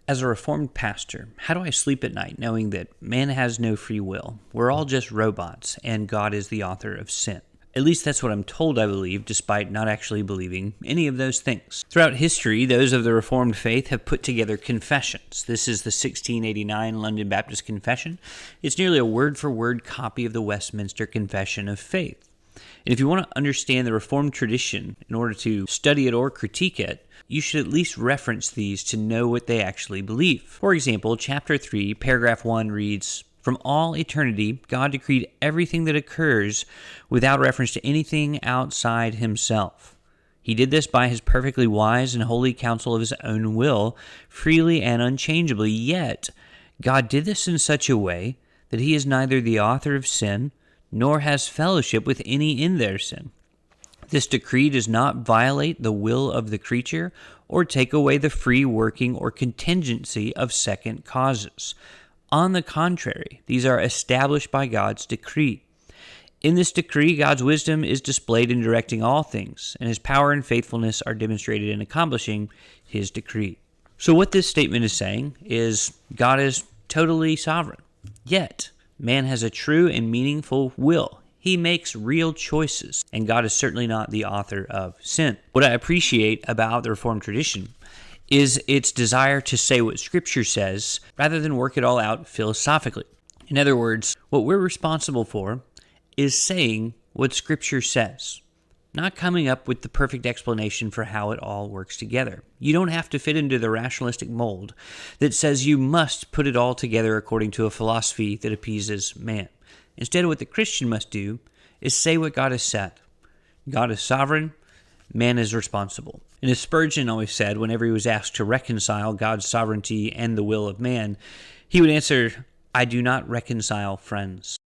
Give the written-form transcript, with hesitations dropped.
As a Reformed pastor, how do I sleep at night knowing that man has no free will? We're all just robots, and God is the author of sin. At least that's what I'm told I believe, despite not actually believing any of those things. Throughout history, those of the Reformed faith have put together confessions. This is the 1689 London Baptist Confession. It's nearly a word-for-word copy of the Westminster Confession of Faith. And if you want to understand the Reformed tradition in order to study it or critique it, you should at least reference these to know what they actually believe. For example, chapter 3, paragraph 1 reads, "From all eternity, God decreed everything that occurs without reference to anything outside himself. He did this by his perfectly wise and holy counsel of his own will, freely and unchangeably. Yet, God did this in such a way that he is neither the author of sin, nor has fellowship with any in their sin. This decree does not violate the will of the creature or take away the free working or contingency of second causes. On the contrary, these are established by God's decree. In this decree, God's wisdom is displayed in directing all things, and his power and faithfulness are demonstrated in accomplishing his decree." So what this statement is saying is God is totally sovereign, yet man has a true and meaningful will. He makes real choices, and God is certainly not the author of sin. What I appreciate about the Reformed tradition is its desire to say what Scripture says rather than work it all out philosophically. In other words, what we're responsible for is saying what Scripture says, not coming up with the perfect explanation for how it all works together. You don't have to fit into the rationalistic mold that says you must put it all together according to a philosophy that appeases man. Instead, what the Christian must do is say what God has said. God is sovereign, man is responsible. And as Spurgeon always said, whenever he was asked to reconcile God's sovereignty and the will of man, he would answer, "I do not reconcile friends."